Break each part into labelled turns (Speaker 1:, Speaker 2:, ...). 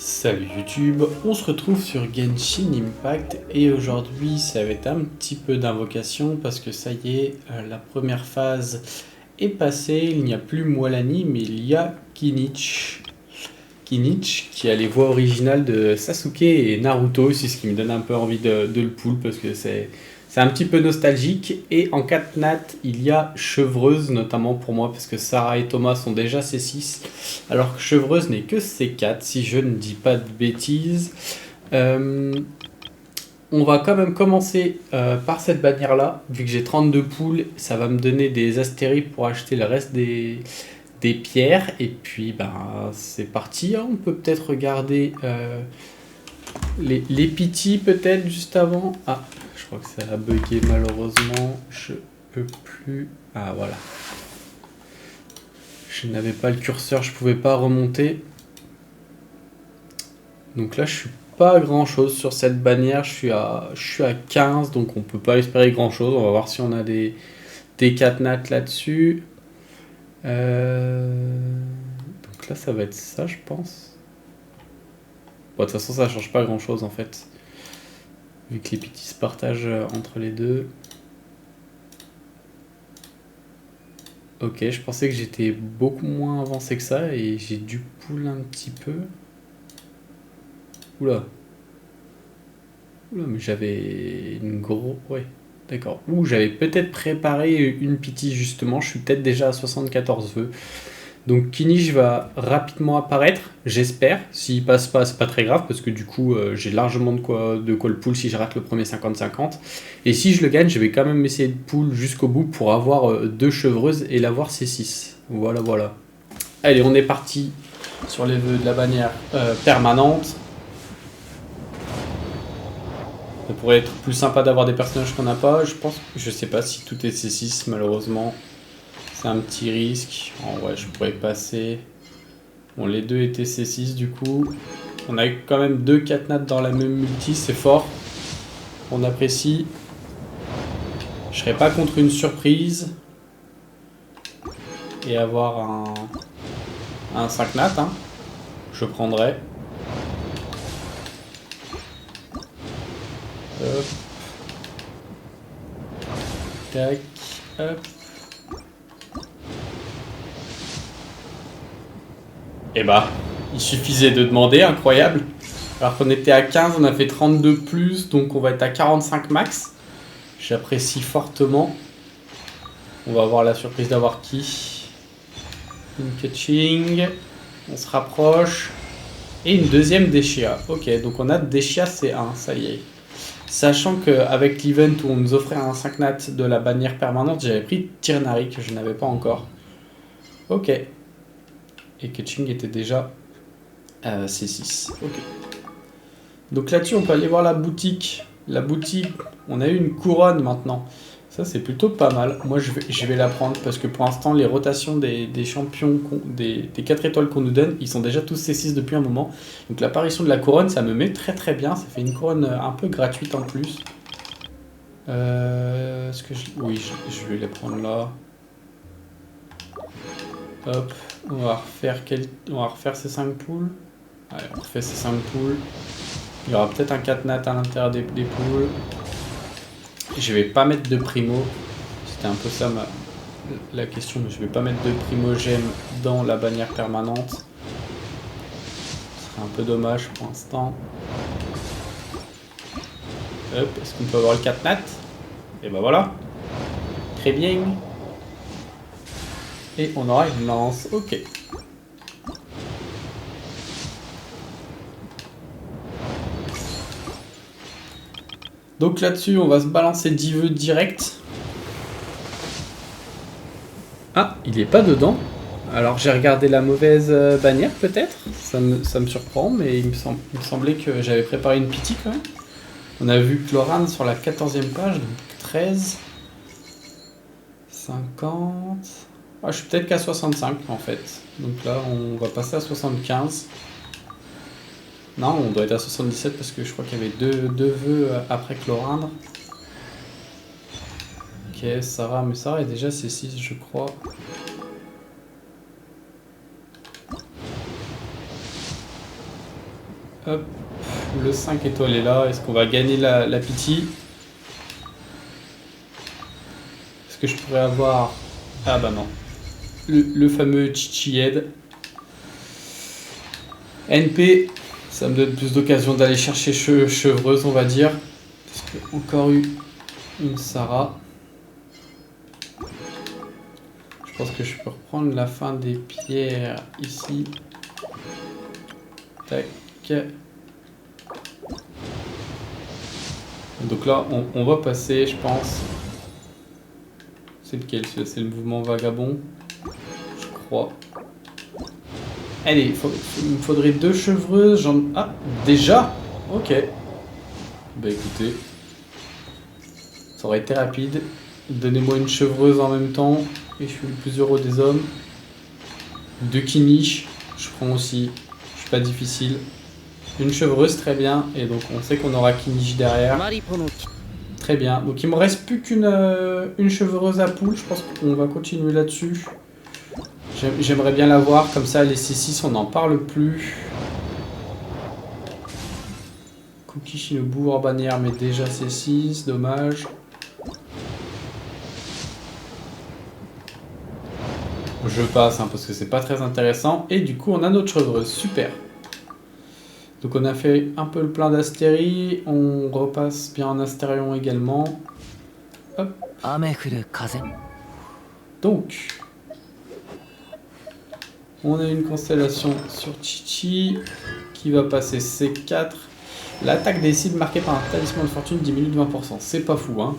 Speaker 1: Salut YouTube, on se retrouve sur Genshin Impact et aujourd'hui ça va être un petit peu d'invocation parce que ça y est, la première phase est passée, il n'y a plus Moalani mais il y a Kinich. Kinich qui a les voix originales de Sasuke et Naruto, c'est ce qui me donne un peu envie de le pull parce que c'est un petit peu nostalgique. Et en 4 nat, il y a Chevreuse, notamment pour moi, parce que Sarah et Thomas sont déjà C6, alors que Chevreuse n'est que C4, si je ne dis pas de bêtises. On va quand même commencer par cette bannière-là, vu que j'ai 32 poules, ça va me donner des astéries pour acheter le reste des pierres. Et puis, ben, c'est parti, hein. On peut peut-être regarder les pity, peut-être, juste avant. Ah, je crois que ça a bugué malheureusement. Je peux plus. Ah voilà. Je n'avais pas le curseur, je pouvais pas remonter. Donc là, je suis pas à grand chose sur cette bannière. Je suis à 15, donc on peut pas espérer grand chose. On va voir si on a des 4 nats là-dessus. Donc là, ça va être ça, je pense. Bon, de toute façon, ça change pas grand chose en fait. Vu que les petits se partagent entre les deux. Ok, je pensais que j'étais beaucoup moins avancé que ça et j'ai dû pull un petit peu. Oula. Oula, mais j'avais une grosse... Ouais, d'accord. Ouh, j'avais peut-être préparé une pity justement. Je suis peut-être déjà à 74 vœux. Donc Kinich va rapidement apparaître, j'espère. S'il passe pas, c'est pas très grave parce que du coup, j'ai largement de quoi le pull si je rate le premier 50-50. Et si je le gagne, je vais quand même essayer de pull jusqu'au bout pour avoir 2 chevreuses et l'avoir C6. Voilà, voilà. Allez, on est parti sur les vœux de la bannière permanente. Ça pourrait être plus sympa d'avoir des personnages qu'on n'a pas. Je sais pas si tout est C6 malheureusement. C'est un petit risque. En vrai, je pourrais passer. Bon, les deux étaient C6 du coup. On a quand même 2 4 nats dans la même multi, c'est fort. On apprécie. Je serais pas contre une surprise. Et avoir un 5 nat. Hein. Je prendrais. Hop. Tac. Hop. Et bah, il suffisait de demander, incroyable. Alors qu'on était à 15, on a fait 32 plus, donc on va être à 45 max. J'apprécie fortement. On va avoir la surprise d'avoir qui? Une catching. On se rapproche. Et une deuxième Deshia. Ok, donc on a Deshia C1, ça y est. Sachant qu'avec l'event où on nous offrait un 5 nat de la bannière permanente, j'avais pris Tirnari que je n'avais pas encore. Ok. Et catching était déjà C6. Ok. Donc là-dessus, on peut aller voir la boutique. La boutique, on a eu une couronne maintenant. Ça, c'est plutôt pas mal. Moi, je vais la prendre parce que pour l'instant, les rotations des champions, des 4 étoiles qu'on nous donne, ils sont déjà tous C6 depuis un moment. Donc l'apparition de la couronne, ça me met très très bien. Ça fait une couronne un peu gratuite en plus. Est-ce que oui, je vais les prendre là. Hop, on va refaire ces 5 poules. Allez, on refait ces 5 poules. Il y aura peut-être un 4 nat à l'intérieur des poules. Je vais pas mettre de primo. C'était un peu ça la question, mais je vais pas mettre de primogème dans la bannière permanente. Ce serait un peu dommage pour l'instant. Hop, est-ce qu'on peut avoir le 4 nat? Et ben voilà. Très bien. Et on aura une lance. Ok. Donc là-dessus, on va se balancer 10 vœux direct. Ah, il est pas dedans. Alors j'ai regardé la mauvaise bannière peut-être. Ça me surprend, mais il me semblait que j'avais préparé une pity quand même. On a vu Chlorane sur la 14e page, donc 13. 50. Ah, je suis peut-être qu'à 65 en fait. Donc là, on va passer à 75. Non, on doit être à 77 parce que je crois qu'il y avait deux vœux après Chlorindre. Ok, Sarah, mais Sarah est déjà C6, je crois. Hop, le 5 étoiles est là. Est-ce qu'on va gagner la pity? Est-ce que je pourrais avoir... Ah bah non. Le fameux Chichi Head. NP, ça me donne plus d'occasion d'aller chercher chevreuse, on va dire. Parce que encore eu une Sarah. Je pense que je peux reprendre la fin des pierres ici. Tac. Donc là, on va passer, je pense. C'est lequel? C'est le mouvement vagabond, je crois. Allez, il me faudrait 2 chevreuses. Ah, déjà? Ok. Bah écoutez, ça aurait été rapide. Donnez-moi une chevreuse en même temps et je suis le plus heureux des hommes. 2 kiniches, je prends aussi. Je suis pas difficile. Une chevreuse, très bien. Et donc on sait qu'on aura kiniche derrière. Très bien. Donc il me reste plus une chevreuse à poule. Je pense qu'on va continuer là-dessus. J'aimerais bien la voir. Comme ça, les C6, on n'en parle plus. Cookie Shinobu hors bannière, mais déjà C6. Dommage. Je passe hein, parce que c'est pas très intéressant. Et du coup, on a notre chevreuse. Super. Donc on a fait un peu le plein d'Astérie. On repasse bien en Astérion également. Hop. Donc, on a une constellation sur Chichi qui va passer C4. L'attaque des cibles marquée par un talisman de fortune diminue de 20%. C'est pas fou, hein.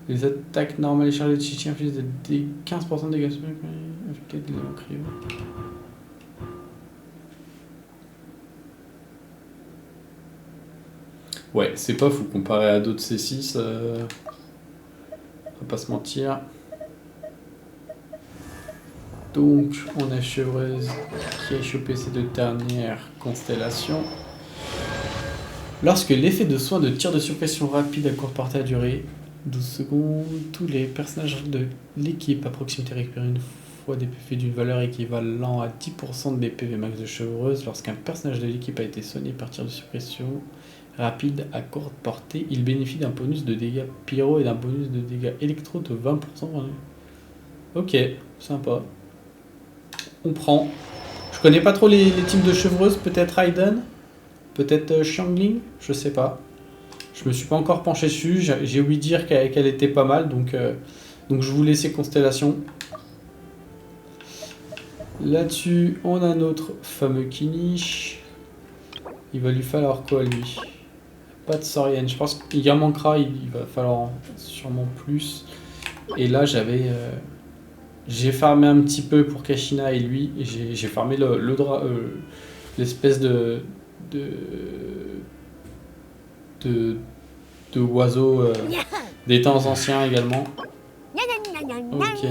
Speaker 1: Les attaques normales et chargées de Chichi infligent des 15% de dégâts supplémentaires. Ouais, c'est pas fou comparé à d'autres C6. On va pas se mentir. Donc, on a Chevreuse qui a chopé ces 2 dernières constellations. Lorsque l'effet de soin de tir de suppression rapide à courte portée a duré 12 secondes, tous les personnages de l'équipe à proximité récupèrent une fois des PV d'une valeur équivalent à 10% des PV max de Chevreuse. Lorsqu'un personnage de l'équipe a été soigné par tir de suppression rapide à courte portée, il bénéficie d'un bonus de dégâts pyro et d'un bonus de dégâts électro de 20%. Ok, sympa. On prend. Je connais pas trop les types de chevreuses, peut-être Raiden, peut-être Xiangling, je sais pas. Je me suis pas encore penché dessus, j'ai ouï dire qu'elle était pas mal, donc je vous laisse Constellation. Là-dessus, on a notre fameux Kinish. Il va lui falloir quoi, lui? Pas de Saurienne, je pense qu'il en manquera, il va falloir sûrement plus. Et là, j'ai farmé un petit peu pour Kashina et lui, et j'ai farmé l'espèce de oiseau des temps anciens également. Ok.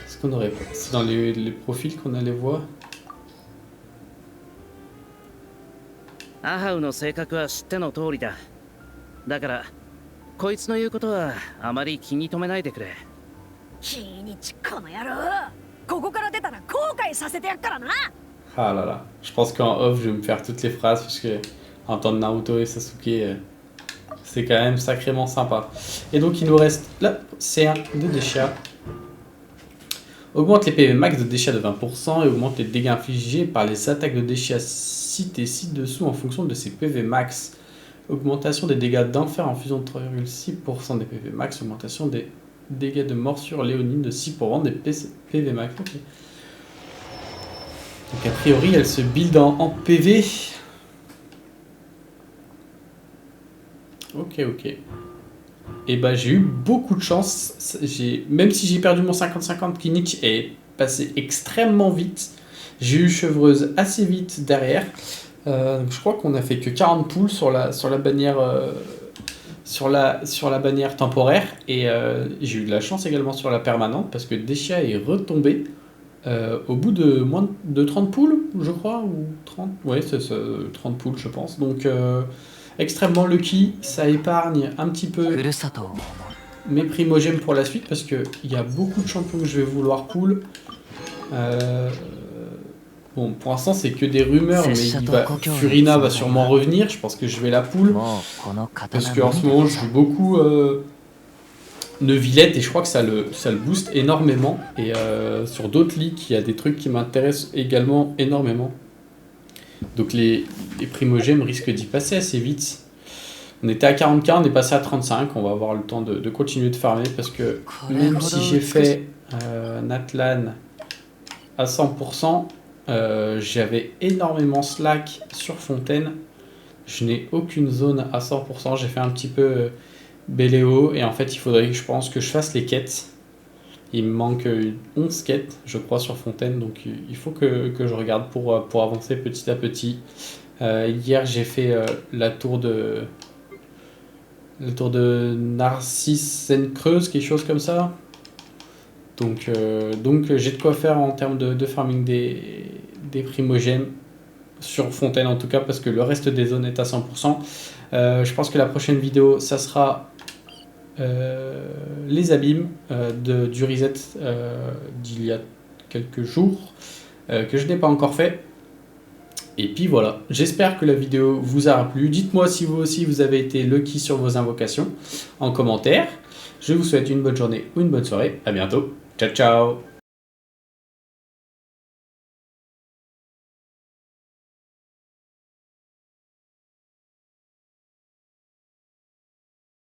Speaker 1: Est-ce qu'on aurait... C'est dans les profils qu'on allait voir.
Speaker 2: アハウの性格は知っての通りだ。だからこいつの言うことはあまり気に留めないでくれ。
Speaker 3: 日にちこの野郎。ここから出たら後悔させてやっからな。
Speaker 1: Ah là là. Je pense qu'en off, je vais me faire toutes les phrases parce que entendre Naruto et Sasuke, c'est quand même sacrément sympa. Et donc il nous reste là, C1 de déchets. Augmente les PV max de déchets de 20% et augmente les dégâts infligés par les attaques de déchets cités ci-dessous en fonction de ses PV max. Augmentation des dégâts d'enfer en fusion de 3,6% des PV max. Augmentation des dégâts de morsure léonine de 6% des PV max. Okay. Donc a priori elle se build en PV. Ok. Et bah j'ai eu beaucoup de chance. Même si j'ai perdu mon 50-50, Kinich est passé extrêmement vite. J'ai eu Chevreuse assez vite derrière. Je crois qu'on a fait que 40 poules sur la bannière sur la bannière temporaire. Et j'ai eu de la chance également sur la permanente parce que Deshia est retombé au bout de moins de 30 poules, je crois, ou 30. Ouais, c'est ça, 30 poules, je pense. Donc extrêmement lucky, ça épargne un petit peu mes primogèmes pour la suite parce qu'il y a beaucoup de champions que je vais vouloir pull. Bon, pour l'instant, c'est que des rumeurs, mais
Speaker 4: C'est
Speaker 1: Furina va sûrement revenir. Je pense que je vais la poule. Parce qu'en ce moment, je joue beaucoup Neuvillette et je crois que ça le booste énormément. Et sur d'autres ligues, il y a des trucs qui m'intéressent également énormément. Donc les primogèmes risquent d'y passer assez vite. On était à 40k, on est passé à 35. On va avoir le temps de continuer de farmer parce que même si j'ai fait Natlan à 100%, j'avais énormément slack sur Fontaine. Je n'ai aucune zone à 100%. J'ai fait un petit peu Béléo et en fait il faudrait que je pense que je fasse les quêtes. Il me manque 11 quêtes je crois sur Fontaine, donc il faut que je regarde pour avancer petit à petit. Hier j'ai fait la tour de Narcisse Creuse, quelque chose comme ça. Donc j'ai de quoi faire en termes de farming des primogèmes sur Fontaine en tout cas, parce que le reste des zones est à 100%. Je pense que la prochaine vidéo ça sera les abîmes du reset d'il y a quelques jours que je n'ai pas encore fait. Et puis voilà, j'espère que la vidéo vous aura plu. Dites-moi si vous aussi vous avez été lucky sur vos invocations en commentaire. Je vous souhaite une bonne journée ou une bonne soirée. À bientôt. Ciao ciao.